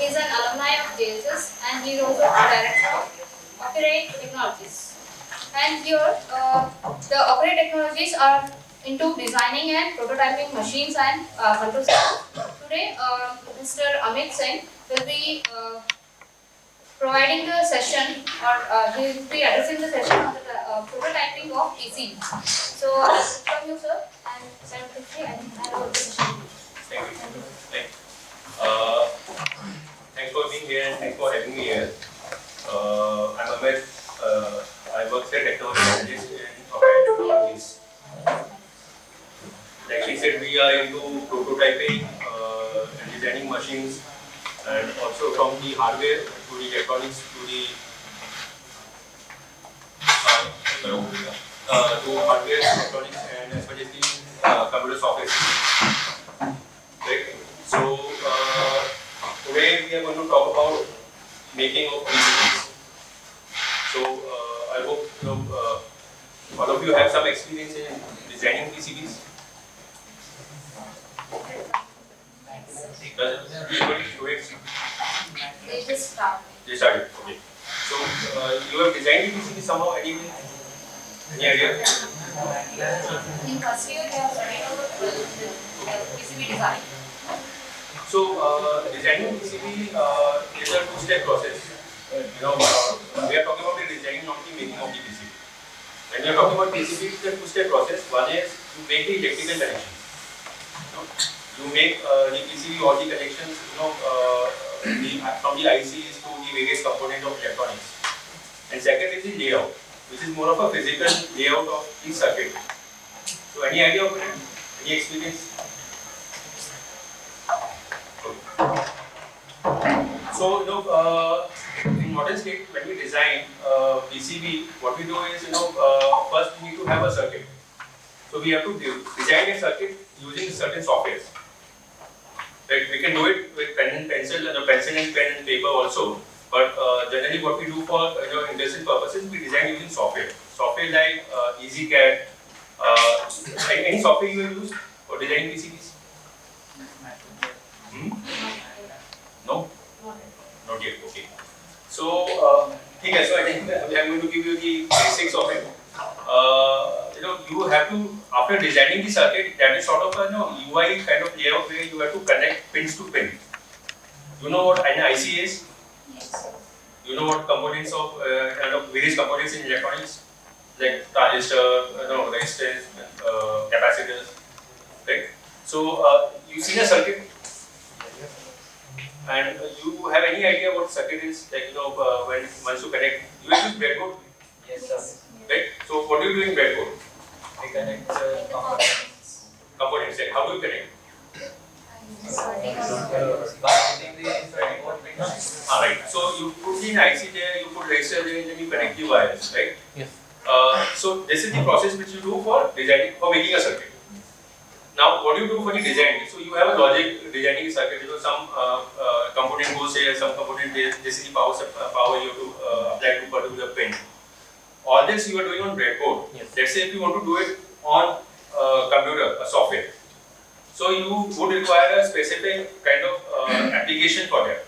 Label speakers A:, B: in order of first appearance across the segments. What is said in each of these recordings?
A: is an alumni of JSS and he is also the director of Operate Technologies. And here, the Operate Technologies are into designing and prototyping machines and control systems. Today, Mr. Amit Singh will be providing the session, or he will be addressing the session on the prototyping of PCB. So, I will welcome you, sir, and send quickly and hand over the session.
B: Thank you. Uh, Thanks for being here and thanks for having me here. I'm Amit. I work as a technology analyst in Applied Technologies. Like we said, we are into prototyping and designing machines, and also from the hardware to the electronics to the hardware, electronics, and as well as the computer software. Right. So today we are going to talk about making of PCBs. So I hope all of you have some experience in designing PCBs. Everybody do it.
A: They just start.
B: They started. Okay. So you have designed the PCB somehow? Any idea?
A: In first year, they are studying PCB design.
B: So designing PCB is a two-step process. We are talking about the designing, not the making of the PCB. When we are talking about PCB, it's a two-step process. One is you make the electrical connections. You make the PCB, all the connections, from the ICs to the various components of electronics. And second is the layout, which is more of a physical layout of the circuit. So any idea of it? Any experience? So in modern state, when we design PCB, what we do is first we need to have a circuit. So we have to design a circuit using certain softwares. Right? We can do it with pen and pencil, pencil and pen and paper also. But generally, what we do for industrial purposes, we design using software. Software like EasyCAD. Any software you have used for designing PCBs? No? Not yet. Okay. So, so I think I'm going to give you the basics of it. You have to, after designing the circuit, that is sort of a UI kind of layout where you have to connect pins to pin. You know what an IC is?
A: Yes.
B: You know what components of various components in electronics, like transistor, resistors, capacitors, right? So you see a circuit, and you have any idea what circuit is? Like when once you connect, you will use breadboard.
C: Yes, sir.
B: Right? So what do you do in breadboard?
C: We connect components.
B: Components. Like how do you connect?
C: By hitting the breadboard pins.
B: Right. So you put the IC there, you put resistor there, and then you connect the wires, right?
C: Yes.
B: So this is the process which you do for designing, for making a circuit. Now, what do you do for the design? So you have a logic designing a circuit. Some component goes here, some component there. This is the power you have to apply to particular pin. All this you are doing on breadboard.
C: Yes.
B: Let's say if you want to do it on a computer, a software. So you would require a specific kind of application for that,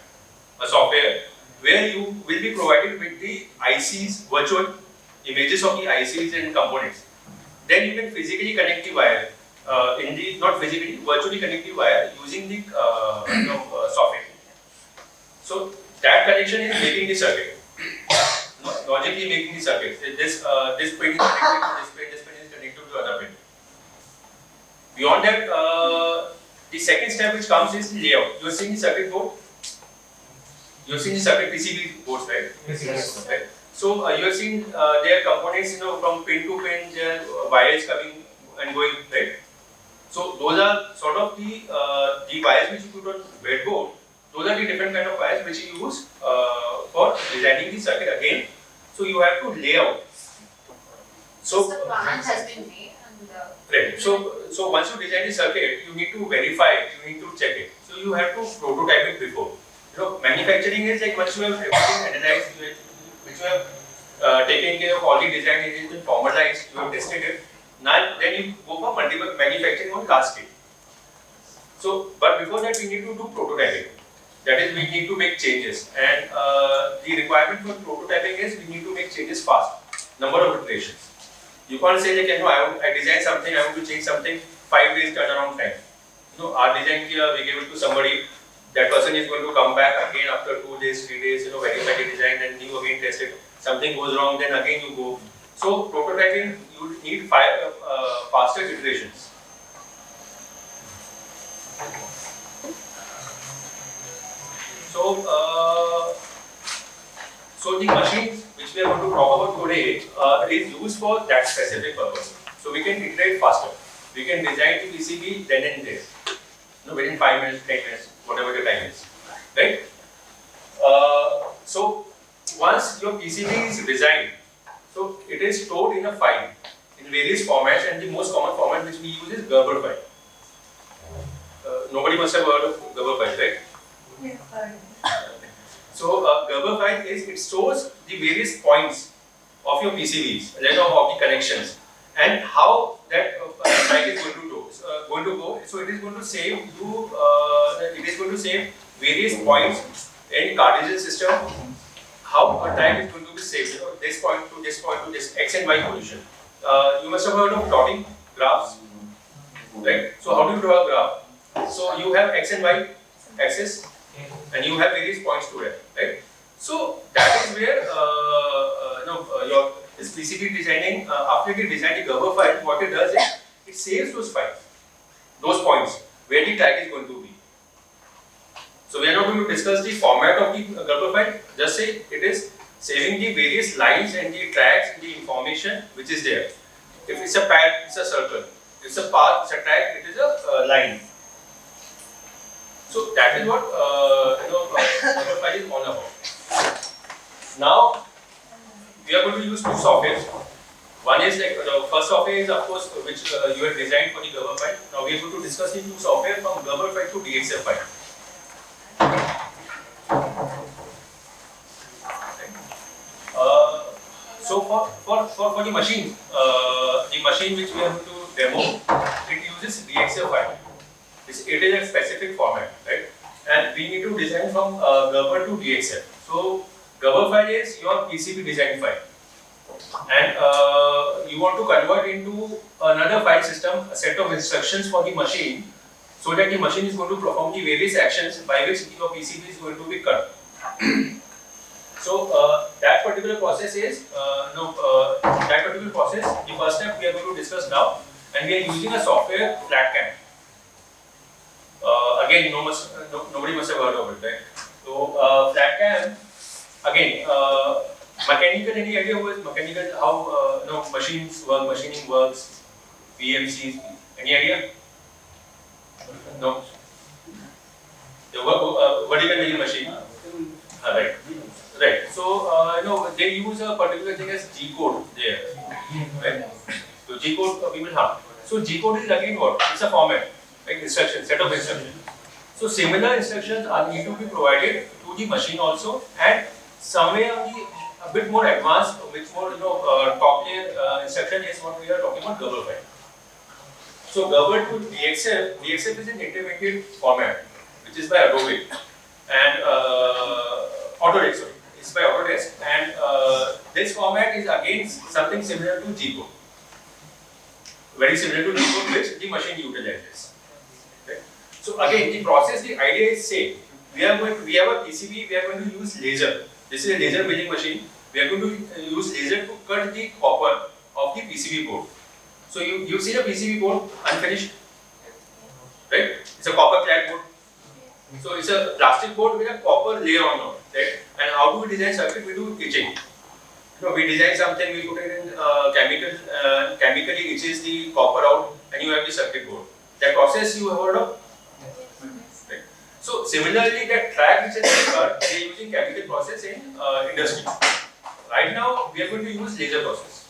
B: a software where you will be provided with the ICs, virtual images of the ICs and components. Then you can physically connect the wire. Not physically, virtually connect the wire using the software. So that connection is making the circuit. Logically making the circuit. This pin is connected to this pin, this pin is connected to the other pin. Beyond that, the second step which comes is the layout. You are seeing the circuit board. You are seeing the circuit PCB boards, right?
C: Yes.
B: Right. So you are seeing their components, from pin to pin, there are wires coming and going, right? So those are sort of the wires which you put on breadboard. Those are the different kind of wires which you use for designing the circuit again. So you have to lay out. So
A: the plan has been made and
B: right. So once you design the circuit, you need to verify it, you need to check it. So you have to prototype it before. Manufacturing is like once you have everything analyzed, which you have taken care of all the design, it has been formalized, you have tested it. Now then you go for multiple manufacturing on large scale. So, but before that we need to do prototyping. That is, we need to make changes, and the requirement for prototyping is we need to make changes fast, number of iterations. You can't say like, I designed something, I want to change something, 5 days turnaround time. Our design here, we give it to somebody, that person is going to come back again after 2 days, 3 days, verify the design, and you again test it. Something goes wrong, then again you go. So prototyping, you need faster iterations. So the machine which we are going to talk about today is used for that specific purpose. So we can iterate faster. We can design the PCB then and there. Within 5 minutes, 10 minutes, whatever the time is, right? So once your PCB is designed, so it is stored in a file in various formats, and the most common format which we use is Gerber file. Nobody must have heard of Gerber file, right?
D: Yes, sorry.
B: So Gerber file is, it stores the various points of your PCBs, of the connections, and how that file is going to go. So it is going to save you. It is going to save various points in Cartesian system. How a time is going to be saved. This point to this point to this X and Y position. You must have heard of plotting graphs, right? So how do you draw a graph? So you have X and Y axis, and you have various points to it, right? So that is where your this PCB designing, after you design the Gerber file, what it does is it saves those files, those points where the track is going to be. So we are not going to discuss the format of the Gerber file. Just say it is saving the various lines and the tracks, the information which is there. If it's a pad, it's a circle. If it's a path, it's a track. It is a line. So that is what Gerber file is all about. Now we are going to use two softwares. One is like the first software is of course which you have designed for the Gerber file. Now we are going to discuss the two software from Gerber file to DXF file. So for the machine which we are going to demo, it uses DXF file. It is a specific format, right? And we need to design from Gerber to DXF. So Gerber file is your PCB design file, and you want to convert into another file system, a set of instructions for the machine, so that the machine is going to perform the various actions by which your PCB is going to be cut. So that particular process is the first step we are going to discuss now, and we are using a software FlatCam. Again, nobody must have heard of it, right? So FlatCam, again, mechanical. Any idea what is mechanical? How machines work, machining works, PMCs. Any idea? No. What do you mean machine? Right. Right. So they use a particular thing as G code there. Right. So G code we will have. So G code is again what? It's a format, like instruction, set of instructions. So similar instructions are need to be provided to the machine also, and somewhere on the a bit more advanced, with more top layer instruction is what we are talking about Gerber file. So Gerber to DXF is an intermediate format, which is by Adobe and Autodesk. Sorry, it's by Autodesk, and this format is again something similar to G code, very similar to G code, which the machine utilizes. Okay? So again, the process, the idea is same. We have a PCB. We are going to use laser. This is a laser milling machine. We are going to use laser to cut the copper of the PCB board. So you see the PCB board unfinished, right? It's a copper clad board. So it's a plastic board with a copper layer on it, right? And how do we design circuit? We do etching. We design something, we put it in chemically etches the copper out, and you have the circuit board. That process you have heard of? Right. So similarly, that track which is cut, they are using chemical process in industry. Right now, we are going to use laser process.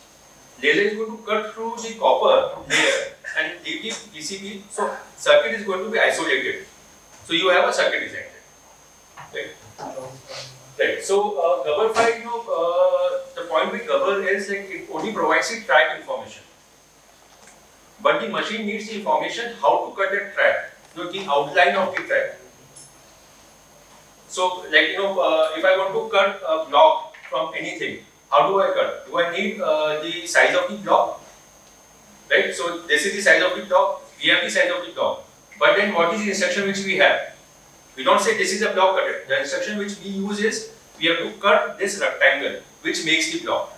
B: Laser is going to cut through the copper layer and leave the PCB. So circuit is going to be isolated. So you have a circuit design. Right. Right. So Gerber file, the point with Gerber is like it only provides the track information, but the machine needs the information how to cut that track, the outline of the track. So like if I want to cut a block from anything, how do I cut? Do I need the size of the block? Right? So this is the size of the block. We have the size of the block. But then what is the instruction which we have? We don't say this is a block cutter. The instruction which we use is we have to cut this rectangle which makes the block.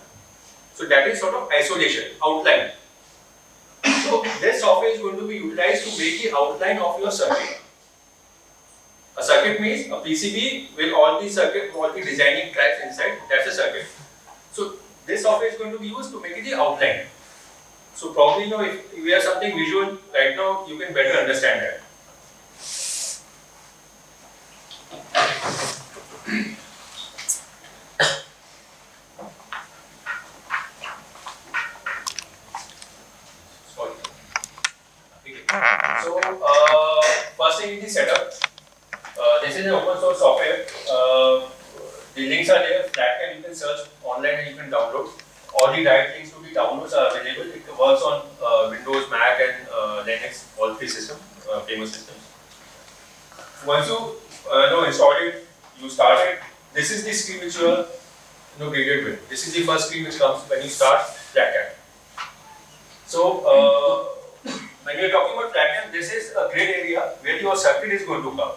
B: So that is sort of isolation, outline. So this software is going to be utilized to make the outline of your circuit. A circuit means a PCB with all the designing tracks inside. That's a circuit. So this software is going to be used to make it the outline. So probably if we have something visual right now, you can better understand that. Sorry. Okay. So first thing is the setup. This is an open source software. The links are there. Flatcan you can search online and you can download. All the direct links to the downloads are available. It works on Windows, Mac, and Linux, all three systems, famous systems. Once you install it, you start it. This is the screen which you are greeted with. This is the first screen which comes when you start Flatcan. So when you are talking about Flatcan, this is a great area where your circuit is going to come.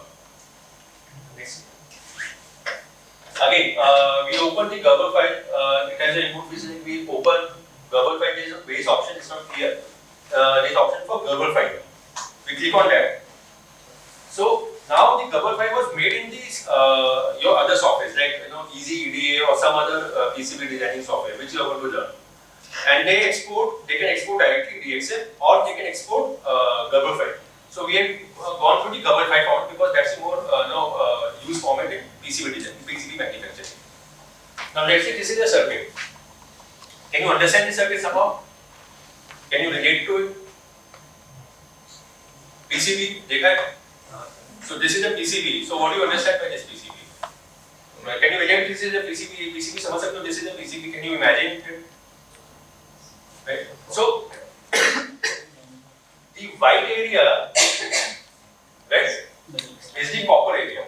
B: Next. Again, we open the Gerber file. It has an input which we open Gerber file. There is a base option. It's not here. There is option for Gerber file. We click on that. So now the Gerber file was made in these your other softwares like Easy EDA or some other PCB designing software which you are going to learn. And they can export directly DXF or they can export Gerber file. So we have gone through the Gerber file format because that's the more used format in PCB design, PCB manufacturing. Now let's say this is a circuit. Can you understand the circuit somehow? Can you relate to it? PCB, dekha hai? So this is a PCB. So what do you understand by this PCB? Can you relate this is a PCB? PCB समझ सकते हो? This is a PCB. Can you imagine it? Right. So the white area, right, is the copper area.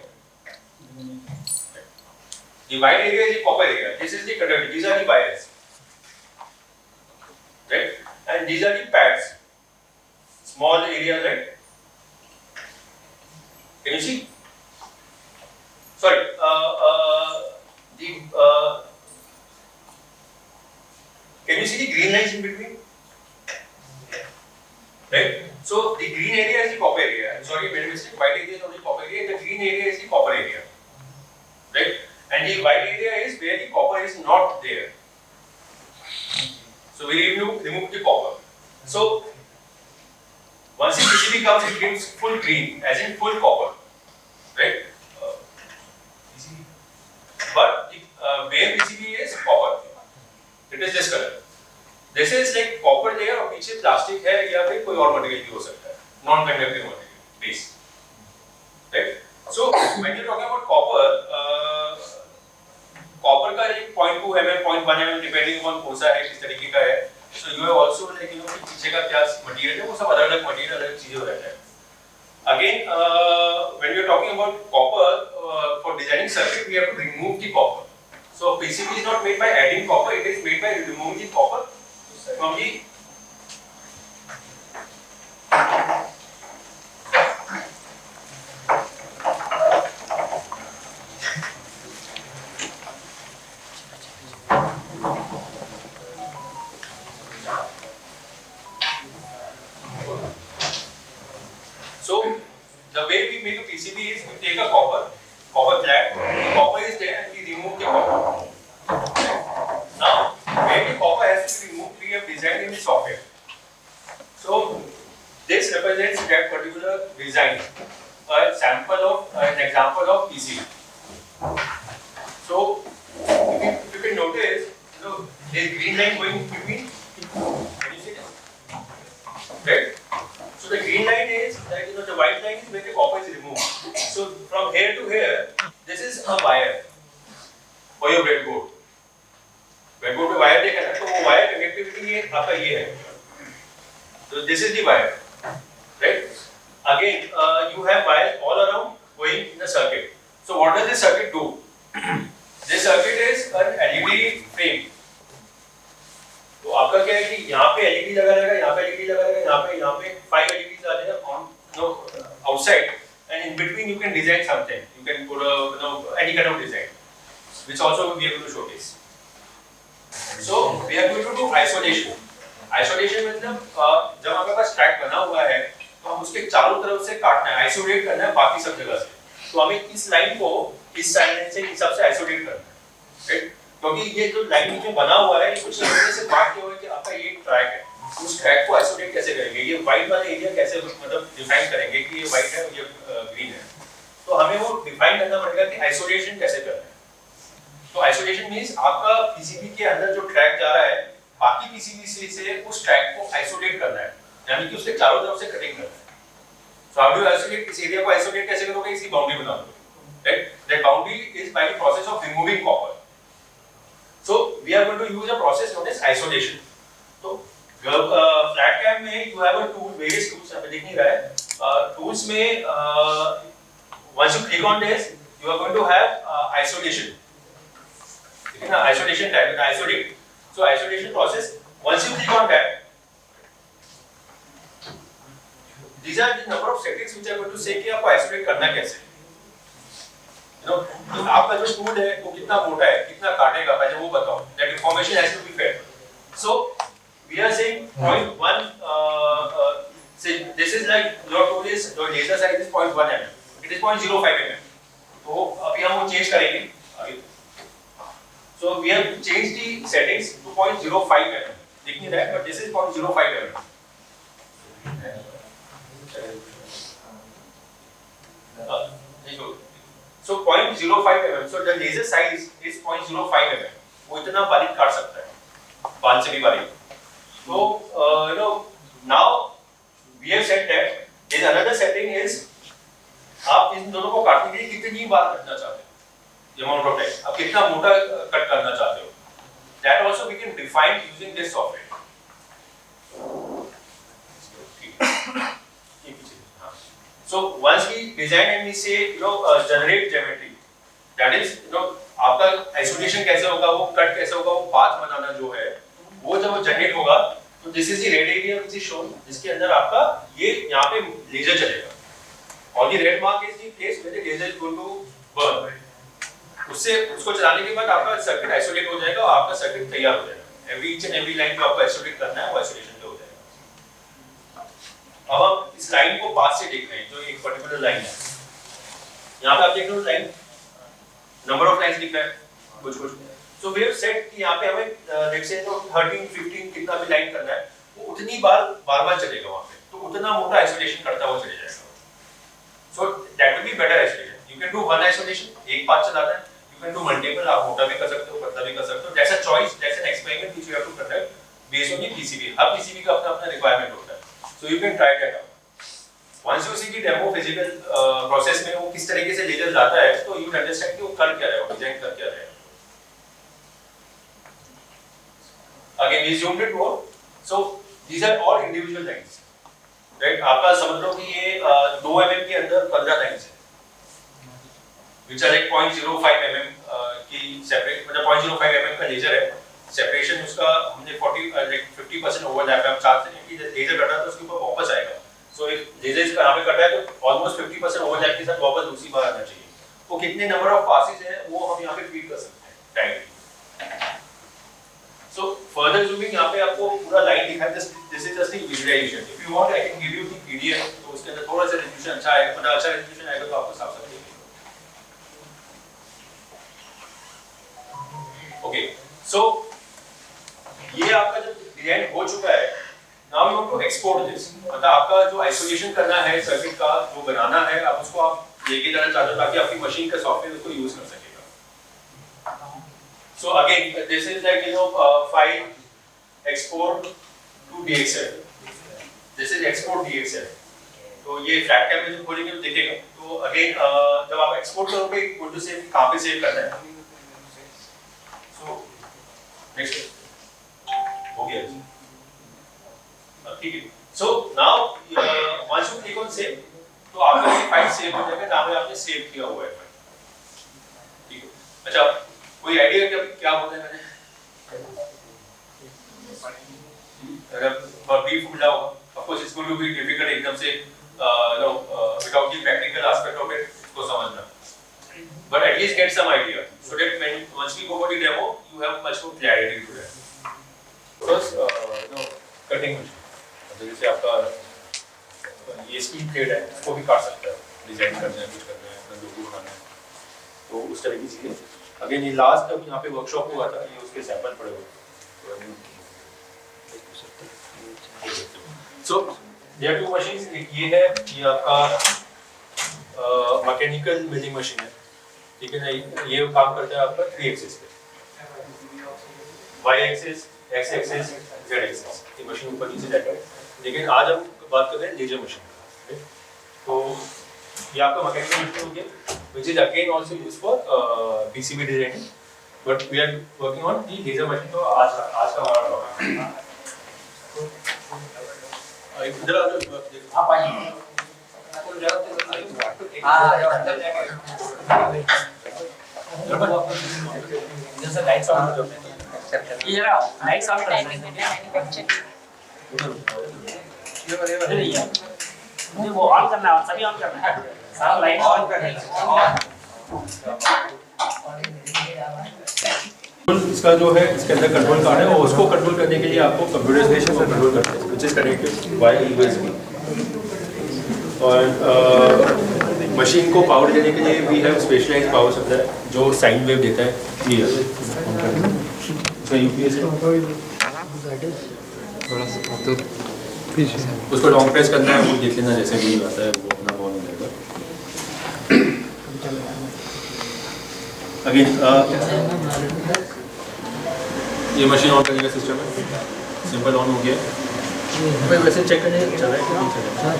B: The white area is the copper area. This is the conductor. These are the wires, right? And these are the pads. Small areas, right? Can you see? Sorry. Can you see the green lines in between? Right? So the green area is the copper area. I'm sorry, I made a mistake. White area is not the copper area. The green area is the copper area. Right? And the white area is where the copper is not there. So we remove the copper. So once the PCB comes, it gives full green, as in full copper. Right? But where PCB is copper, it is this color. This is like copper layer और पीछे plastic है या फिर कोई और material भी हो सकता है, non-conductive material base. Right? So when you are talking about copper, copper का एक 0.2 mm, 0.1 mm depending on कौन सा है, किस तरीके का है. So you have also like पीछे का क्या material है, वो सब अलग-अलग material अलग चीजें हो रहता है. Again, when we are talking about copper, for designing circuit, we have to remove the copper. So PCB is not made by adding copper; it is made by removing the copper from the. So the way we make a PCB is we take a copper flat, the copper is there and we remove the copper. Now, where the copper has to be removed, we have designed in the software. So this represents that particular design, a sample of, an example of PCB. So if you can notice, there is green line going in between. Can you see this? Right? So the green line is that the white line is where the copper is removed. So from here to here, this is a wire for your breadboard. Breadboard पे wire देखा ना, तो वो wire connectivity ये आपका ये है. So this is the wire, right? Again, you have wires all around going in the circuit. So what does this circuit do? This circuit is an LED frame. तो आपका क्या है कि यहाँ पे LED लगा रहेगा, यहाँ पे LED लगा रहेगा, यहाँ पे 5 LEDs आ जाएगा on no outside, and in between you can design something. You can put a any kind of design, which also we are going to showcase. So we are going to do isolation. Isolation मतलब जब आपके पास track बना हुआ है तो हम उसके चारों तरफ से काटना है, आइसोलेट करना है बाकी सब जगह से. तो हमें इस लाइन को इस लाइन से इस सबसे आइसोलेट करना है, राइट? क्योंकि ये जो लाइन नीचे बना हुआ है ये कुछ तरीके से बात किया हुआ है कि आपका ये ट्रैक है, उस ट्रैक को आइसोलेट कैसे करेंगे, ये व्हाइट वाला एरिया कैसे मतलब डिफाइन करेंगे कि ये व्हाइट है और ये ग्रीन है. तो हमें वो डिफाइन करना पड़ेगा कि आइसोलेशन कैसे करना है. तो आइसोलेशन मींस आपका पीसीबी के अंदर जो ट्रैक जा रहा है बाकी पीसीबी से उस ट्रैक को आइसोलेट करना है, यानी कि उसके चारों तरफ से कटिंग करना है. So how do you isolate? इस एरिया को आइसोलेट कैसे करोगे? इसकी बाउंड्री बना दो, right? That boundary is by the process of removing copper. So we are going to use a process known as isolation. So flat cam में you have a tool, various tools यहाँ पे दिख नहीं रहा है. Tools में once you click on this, you are going to have isolation. ठीक है ना? Isolation type, isolate. So isolation process. Once you click on that, these are the number of settings which are going to say कि आपको isolate करना कैसे. You know, तो आपका जो टूल है वो कितना मोटा है, कितना काटेगा, पहले वो बताओ. That information has to be fed. So we are saying 0.1. Say this is like your tool is your laser size is 0.1 mm. It is 0.05 mm. तो अभी हम वो चेंज करेंगे. So we have changed the settings to 0.05 mm. दिख नहीं रहा है, but this is 0.05 mm. So 0.05 mm. So the laser size is 0.05 mm. वो इतना बारीक काट सकता है, बाल से भी बारीक. So you know now we have set that. There is another setting is आप इन दोनों को काटने के लिए कितनी बार कटना चाहते हो, the amount of time. आप कितना मोटा कट करना चाहते हो. That also we can define using this software. So once we design and we say generate geometry, that is आपका isolation कैसे होगा, वो कट कैसे होगा, वो पाथ बनाना जो है वो जब वो जनरेट होगा तो this is the red area which is shown, जिसके अंदर आपका ये यहाँ पे लेजर चलेगा. और the red mark is the place where the laser is going to burn. उससे उसको चलाने के बाद आपका सर्किट आइसोलेट हो जाएगा और आपका सर्किट तैयार हो जाएगा. ईच एंड एवरी लाइन जो आपको आइसोलेट करना है वो आइसोलेशन पे हो जाएगा. अब हम इस लाइन को पास से देख रहे हैं, जो एक पर्टिकुलर लाइन है. यहाँ पे आप देख रहे हो लाइन, नंबर ऑफ लाइंस दिख रहा है कुछ. सो वी हैव सेट कि यहाँ पे हमें लेट्स से 13 15 कितना भी लाइन करना है वो उतनी बार चलेगा वहाँ पे, तो उतना मोटा आइसोलेशन करता हुआ चले जाएगा. So that will be better isolation. You can do one isolation, एक पाथ चलाना है. यू कैन डू मल्टीपल, आप मोटा भी कर सकते हो, पतला भी कर सकते हो. That's a choice, that's an experiment which you have to conduct based on the PCB. हर पीसीबी का अपना अपना रिक्वायरमेंट होता है. So you can try that out. Once you see the demo physical process में वो किस तरीके से लेजर जाता है, तो you understand कि वो कर क्या रहा है, वो डिजाइन कर क्या रहा है. Again, we zoomed it more. So these are all individual lines, right? आपका समझ लो कि ये 2 mm के अंदर 15 लाइंस हैं, which are like 0.05 mm की सेपरेट, मतलब 0.05 mm का लेजर है. सेपरेशन उसका हमने 50% ओवरलैप है. हम चाहते हैं कि लेजर कटा तो उसके ऊपर वापस आएगा. सो इफ लेजर इसका यहाँ पे कटा है तो ऑलमोस्ट 50% ओवरलैप के साथ वापस दूसरी बार आना चाहिए. वो कितने नंबर ऑफ पासेस हैं वो हम यहाँ पे फीड कर सकते हैं टाइमली. सो फर्दर जूमिंग यहाँ पे आपको पूरा लाइन दिखा है. This is just the visualisation. If you want I can give you the PDF, तो उसके अंदर थोड़ा सा रेजोल्यूशन अच्छा है, मतलब अच्छा रेजोल्यूशन आएगा तो आपको साफ समझ में. ओके, सो ये आपका जब डिजाइन हो चुका है, now you want to export this. मतलब आपका जो आइसोलेशन करना है सर्किट का, जो बनाना है, आप उसको आप लेके जाना चाहते हो ताकि आपकी मशीन का सॉफ्टवेयर उसको यूज कर सकेगा. So again this is like file export to DXL. This is export DXL. तो ये फ्लैट कैम में जब खोलेंगे तो दिखेगा. तो अगेन जब आप एक्सपोर्ट करोगे गो टू सेव, कहां पे सेव करना है. सो नेक्स्ट हो गया जी, ठीक है. So now once you click on save तो आपका ये फाइल सेव हो जाएगा जहां पे आपने सेव किया हुआ है. अब क्या बोलते हैं अगर ब्रीफ मिला होगा, of course it's going to be difficult एकदम से without the practical aspect of it इसको समझना, but at least get some idea so that when once we go for the demo you have much more clarity to that. First cutting machine, तो जैसे आपका ये speed plate है, इसको भी काट सकते हैं, डिजाइन करना है, कुछ करना है, अपना लोगो बनाना है, तो उस तरह की चीजें। अगेन ये लास्ट अब यहाँ पे वर्कशॉप हुआ था, ये उसके सैंपल पड़े हुए। So there are two machines, एक ये है, ये आपका मैकेनिकल मिलिंग मशीन है, ठीक है ना, ये काम करता है आपका 3 एक्सिस पे, y axis, x axis, z axis, ये मशीन ऊपर नीचे जाता है। लेकिन आज हम बात कर रहे हैं लेजर मशीन, तो ये आपका मैकेनिकल मशीन हो गया, which is again also used for PCB designing, but we are working on the laser machine। तो आज का हमारा टॉपिक इधर आ जाओ,
C: आप आइए। इधर से लाइट्स ऑन हो जाओ। ये जरा लाइट्स ऑन कर दीजिए। मुझे वो ऑन करना है, सभी ऑन करना है। सारा लाइट ऑन करना है।
B: इसका जो है, इसके अंदर कंट्रोल कार्ड है, और उसको कंट्रोल करने के लिए आपको कंप्यूटराइजेशन को कंट्रोल करना है, which is connected by USB। और मशीन को पावर देने के लिए we have specialised power supply जो साइन वेव देता है। ये इसका यूपीएस है,
D: थोड़ा सा तो पीछे
B: उसको लॉन्ग प्रेस करना है, वो देख लेना जैसे भी आता है वो अपना ऑन हो जाएगा। अगेन ये मशीन ऑन करने का सिस्टम है, सिंपल ऑन हो गया। भाई वैसे चेक करने चल रहा है कि नहीं चल रहा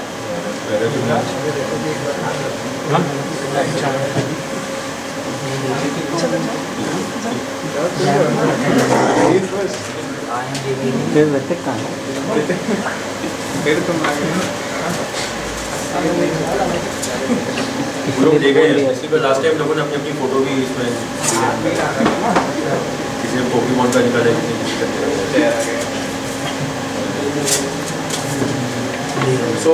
B: लोग ले गए हैं। इसी पर लास्ट टाइम लोगों ने अपनी अपनी फोटो भी इसमें, किसी ने पोकेमॉन का निकाला, so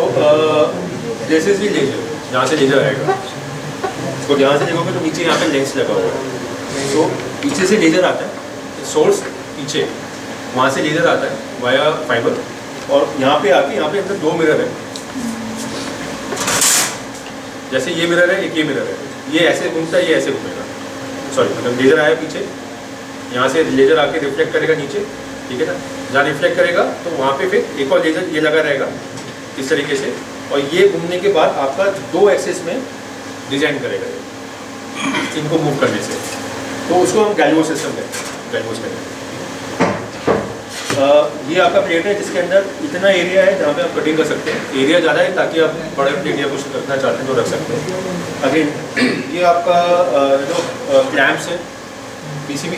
B: this is the laser, जहाँ से लेजर आएगा, इसको ध्यान से देखोगे तो नीचे यहाँ पे लेंस लगा हुआ है। सो पीछे से लेजर आता है, सोर्स पीछे, वहाँ से लेजर आता है वाया फाइबर, और यहाँ पे आके यहाँ पे अंदर 2 मिरर है, जैसे ये मिरर है, एक ये मिरर है, ये ऐसे घूमता है, ये ऐसे घूमेगा, सॉरी मतलब लेजर आया पीछे, यहाँ से लेजर आके रिफ्लेक्ट करेगा नीचे, ठीक है ना, जहाँ रिफ्लेक्ट करेगा तो वहाँ पे फिर एक और लेजर ये लगा रहेगा इस तरीके से, और ये घूमने के बाद आपका 2 एक्सिस में डिजाइन करेगा इनको मूव करने से, तो उसको हम गैल्वो सिस्टम कहते हैं, गैल्वो कहते हैं। ये आपका प्लेट है जिसके अंदर इतना एरिया है जहाँ पे आप कटिंग कर सकते हैं, एरिया ज़्यादा है ताकि आप बड़े प्लेट या कुछ रखना चाहते हैं तो रख सकते हैं। अगेन ये आपका जो क्लैम्प्स है, पीसीबी,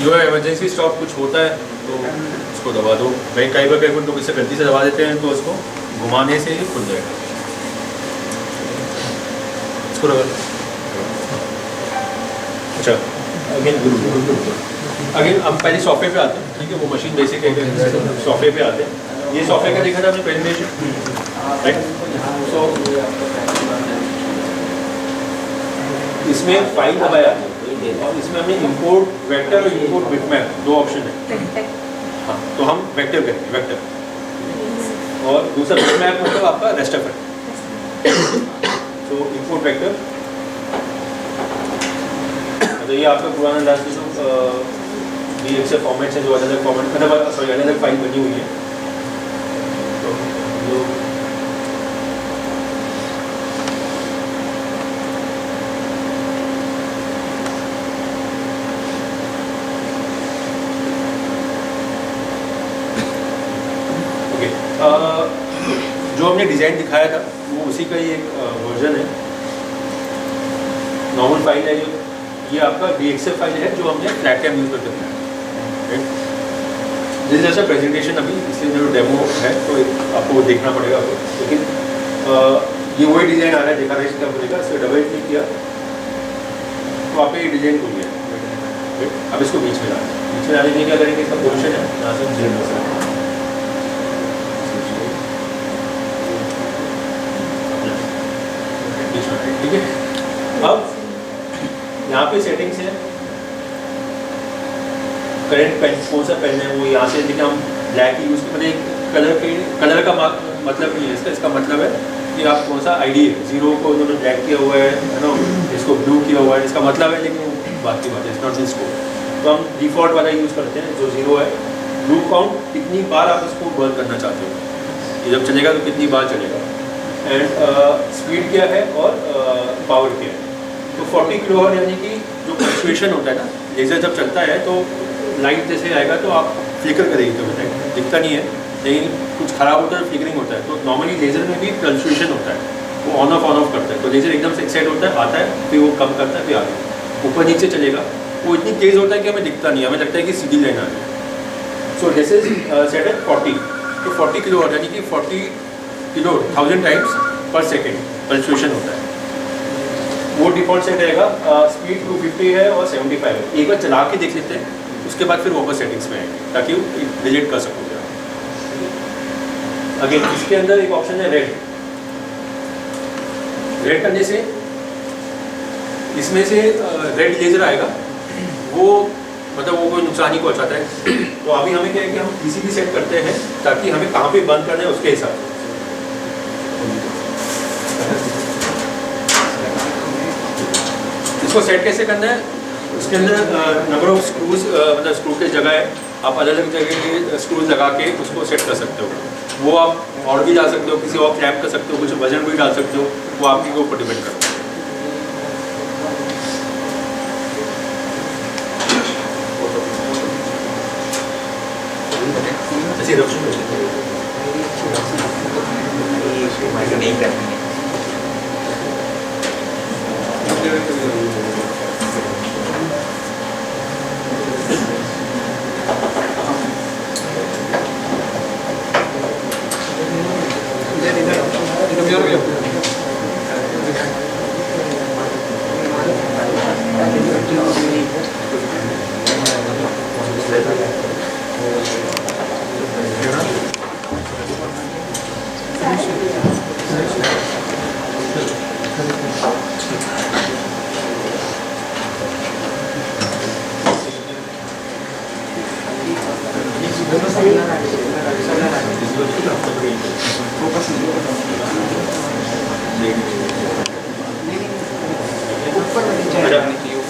B: जो है इमरजेंसी स्टॉप कुछ होता है तो उसको दबा दो। भाई कई बार लोग इससे गलती से दबा देते हैं तो उसको घुमाने से ही खुल जाएगा, इसको लगा। अच्छा अगेन हम पहले सॉफ्टवेयर पे आते हैं, ठीक है, वो मशीन बेसिक है, सॉफ्टवेयर पे आते हैं। ये सॉफ्टवेयर का देखा था आपने प्रेजेंटेशन, राइट? सो इसमें फाइल दबाया और इसमें हमने इंपोर्ट वेक्टर और इंपोर्ट बिटमैप 2 ऑप्शन है। हाँ, तो हम वेक्टर करेंगे, वेक्टर, और दूसरा बिटमैप मतलब आपका रेस्टर है। तो इंपोर्ट वेक्टर, तो ये आपका पुराना लास्ट जो DXF फॉर्मेट है, जो अलग अलग फॉर्मेट मतलब सॉरी अलग अलग फाइल बनी हुई है, तो जो जो हमने डिज़ाइन दिखाया था वो उसी का ही एक वर्जन है, नॉर्मल फाइल है। ये आपका DXF फाइल है जो हमने फ्लैट कैम यूज़ करके बनाया है। दिस जैसा प्रेजेंटेशन अभी इसलिए जो डेमो है तो आपको देखना पड़ेगा आपको, लेकिन ये वही डिज़ाइन आ रहा है, देखा रहा है इसका बोलेगा, इसको डबल क्लिक किया तो आप ये डिज़ाइन खुल गया। अब इसको बीच में डालने के क्या करेंगे, इसका पोजिशन है यहाँ से हम चेंज कर सकते हैं। ठीक है, अब यहाँ पे सेटिंग्स है, करंट पेन कौन सा पेन है वो यहाँ से देखिए हम ब्लैक ही यूज़ करें, कलर का मतलब नहीं है इसका, इसका मतलब है कि आप कौन सा आईडी है, जीरो को उन्होंने ब्लैक किया हुआ है ना, इसको ब्लू किया हुआ है, इसका मतलब है, लेकिन बात की बात है, इट्स नॉट दिस कोड। तो हम डिफ़ॉल्ट वाला यूज़ करते हैं जो जीरो है। ब्लू काउंट कितनी बार आप इसको बर्न करना चाहते हो, ये जब चलेगा तो कितनी बार चलेगा, एंड स्पीड क्या है और पावर क्या है। तो 40 किलोहर्ट्ज़ यानी कि जो फ्लक्चुएशन होता है ना, लेज़र जब चलता है तो लाइट जैसे आएगा तो आप फ्लिकर करेगी, तो लाइट दिखता नहीं है, लेकिन कुछ ख़राब होता है, फ्लिकरिंग होता है। तो नॉर्मली लेज़र में भी फ्लक्चुएशन होता है, वो ऑन ऑफ करता है। तो लेज़र एकदम से एक्साइट होता है, आता है, फिर वो कम करता है, फिर आगे ऊपर नीचे चलेगा, वो इतनी तेज़ होता है कि हमें दिखता नहीं, हमें लगता है कि सीधी लाइन आ रही है। So this is set at 40, तो 40 किलोहर्ट्ज़ यानी कि 40 kilo 1000 times per second fluctuation होता है। वो डिफ़ॉल्ट सेट रहेगा, स्पीड 250 है और 75 है। एक बार चला के देख लेते हैं, उसके बाद फिर वापस सेटिंग्स में आएंगे ताकि वो डिलीट कर सकोगे। अगेन इसके अंदर एक ऑप्शन है रेड करने से इसमें से रेड लेजर आएगा, वो मतलब वो कोई नुकसान ही पहुंचाता है। तो अभी हमें क्या है कि हम पीसीबी सेट करते हैं ताकि हमें कहाँ पे बंद करना है उसके हिसाब से। इसको सेट कैसे करना है, उसके अंदर नंबर ऑफ स्क्रूज मतलब स्क्रू की जगह है, आप अलग अलग जगह के स्क्रूज लगा के उसको सेट कर सकते हो। वो आप और भी डाल सकते हो, किसी और क्लैम्प कर सकते हो, कुछ वजन भी डाल सकते हो, वो आपके ऊपर डिपेंड करता है।
C: नहीं करनी है।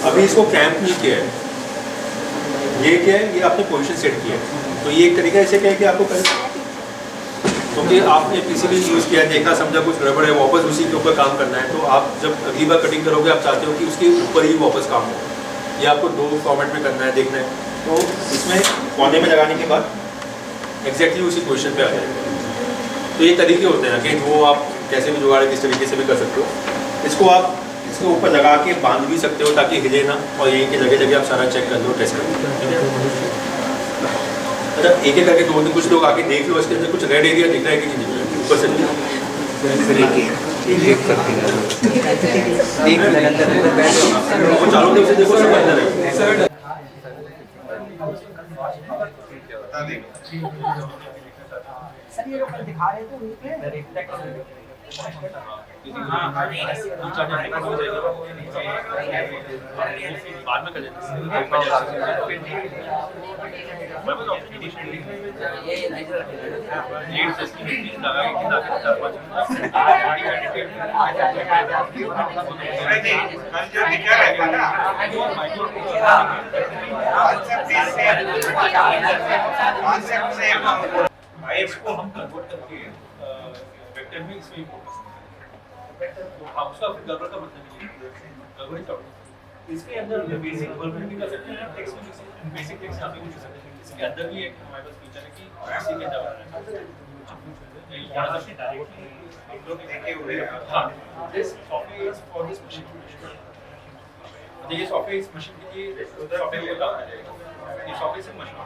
B: अभी इसको क्रैम्प नहीं किया है, ये क्या है, ये आपने पोजीशन सेट किया है। तो ये एक तरीका ऐसे क्या है कि आपको क्योंकि आपने पीसीबी यूज़ किया, देखा समझा कुछ गड़बड़ है, वापस उसी के ऊपर काम करना है। तो आप जब अगली बार कटिंग करोगे आप चाहते हो कि उसके ऊपर ही वापस काम हो, ये आपको दो फॉर्मेट में करना है, देखना है। तो इसमें कोने में लगाने के बाद एग्जैक्टली उसी पोजीशन पे आ जाएगा। तो ये तरीके होते हैं कि वो आप कैसे भी जुगाड़ किस तरीके से भी कर सकते हो। इसको आप इसके ऊपर लगा के बांध भी सकते हो ताकि हिले ना, और यहीं की जगह जगह आप सारा चेक कर लो, टेस्ट कर लो। अच्छा, एक एक करके दो कुछ लोग आके देख लो, इसके अंदर कुछ रेड एरिया दिख रहा है कि नहीं दिख रहा है, ऊपर से वो चारों तरफ से देखो, सब अंदर है।
C: सर ये लोग कल दिखा रहे थे उनके
B: बाद में कर इसको हम कन्वर्ट करके वेक्टर में इसमें फोकस आप उसका फिर गड़बड़ का मतलब नहीं है, गड़बड़ ही टॉपिक इसके अंदर बेसिक वर्बल भी कर सकते हैं, टेक्स्ट में बेसिक टेक्स्ट यहाँ पे भी कर सकते हैं। इसके अंदर भी एक हमारे पास फीचर है कि इसी के अंदर यहाँ से डायरेक्टली एक लोग देखे हुए हैं। हाँ, this software is for this machine. ये सॉफ्टवेयर इस मशीन के लिए सॉफ्टवेयर को डालना चाहिए, ये सॉफ्टवेयर से मशीन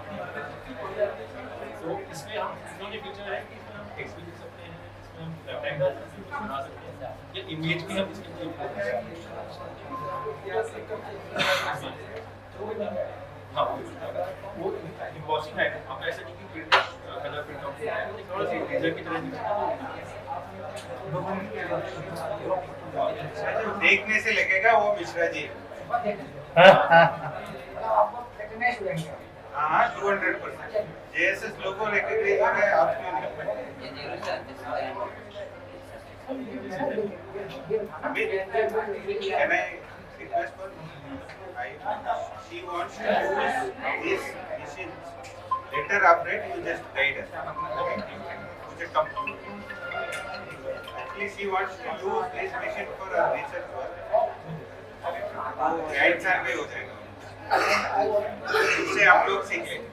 E: तो इसमें हम इन्होंने फीचर है कि इसमें हम टेक्स्ट भी लिख सकते हैं, इसमें हम रेक्टेंगल बना सकते हैं या इमेज भी हम इसके लिए हाँ वो इम्पॉसिबल है। आप ऐसा नहीं कि प्रिंट कलर प्रिंट आउट थोड़ा सी लेजर की तरह
F: देखने से लगेगा वो मिश्रा जी। हाँ 200%। JSS लोगो रिकॉग्नाइज हो रहा है, आप क्यों नहीं? Can I request for? She wants to use this machine. Later operate, you just guide us. Okay. Actually, she wants to use this machine for her research work. Guide survey हो जाएगा, इससे आप लोग सीख लेंगे।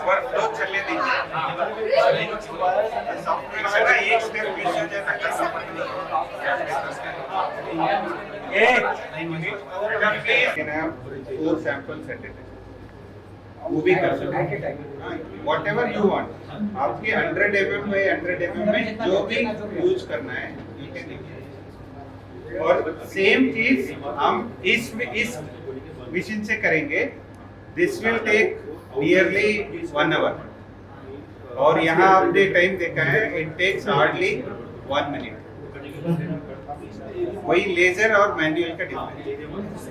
F: वर्कफ्लो चलने दीजिए। Software से ना एक स्टेप पीछे हो जाता है। 4 सैंपल सेट है, वो भी कर सकते हैं। वॉट एवर यू वांट, आपके 100 mm बाय 100 mm में जो भी यूज करना है यू कैन। और सेम चीज हम इस मशीन से करेंगे। This will take nearly 1 hour और यहाँ आपने टाइम देखा है, इट टेक्स हार्डली 1 minute। वही लेजर और मैनुअल का डिफरेंस।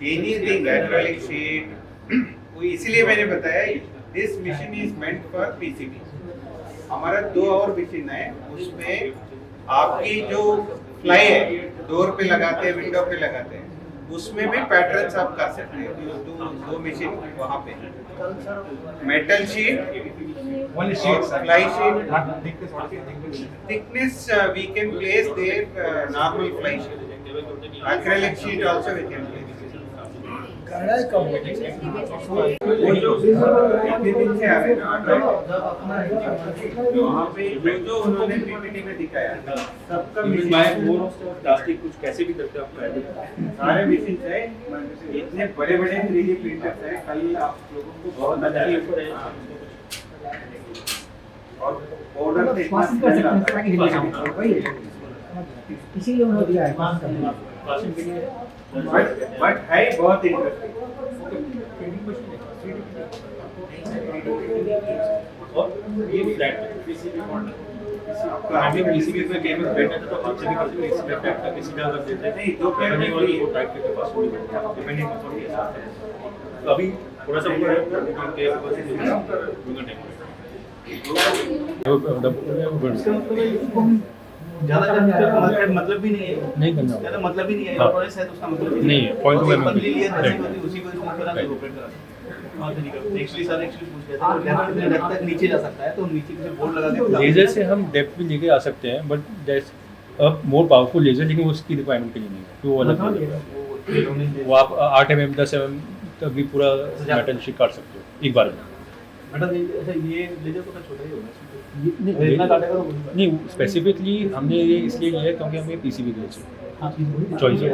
F: एनीथिंग एक्रेलिक शीट, वो इसीलिए मैंने बताया this machine is meant for PCB. हमारा 2 और मशीन है, उसमें आपकी जो फ्लाई है डोर पे लगाते हैं, विंडो पे लगाते हैं, उसमें भी पैटर्न्स आप कर सकते हैं। दो मशीन वहाँ पे मेटल शीट और ply sheet. Thickness we can place there normal ply sheet, acrylic sheet also we can place. वो जो दिन से आ रहे हैं वहाँ पे जो उन्होंने पीपीटी में दिखाया सबका
E: प्लास्टिक कुछ कैसे भी करके आप
F: सारे मशीन है, इतने बड़े बड़े 3D प्रिंटर्स हैं। कल आप लोगों को बहुत अच्छा और ऑर्डर से
G: इसीलिए उन्होंने दिया है।
F: बट है बहुत इंटरेस्टिंग।
E: और ये फ्लैट पीसीबी मॉडल आपका पीसीबी पे केबल बैठा था तो आपसे भी करते हैं इसमें फ्लैट का किसी का अगर देते नहीं तो पैरनी वाली वो टाइप के पास होगी डिपेंडिंग ऑन ये तो अभी थोड़ा सा ऊपर है के पास
C: ज्यादा मतलब भी नहीं है, नहीं करना ज्यादा मतलब भी नहीं है। इलेक्ट्रॉनिक्स है तो उसका मतलब
E: नहीं है, पॉइंट में
C: ले लिया उसी को करा तो ऑपरेट करा। हां तरीका एक्चुअली सर पूछ रहे थे डेप्थ तक नीचे जा सकता है तो नीचे से बोर्ड लगा के
E: लेजर से हम डेप्थ भी लेके आ सकते हैं, but that's a more powerful laser, लेकिन उसकी रिक्वायरमेंट के लिए नहीं है, तो वो अलग लेजर है। वो आप 8 mm 10 mm तक भी पूरा मेटल शीट काट सकते हो एक बार में।
C: अच्छा ये लेजर तो छोटा ही होगा
E: नहीं, स्पेसिफिकली हमने ये इसलिए लिया है क्योंकि हमें पीसीबी की चॉइस है।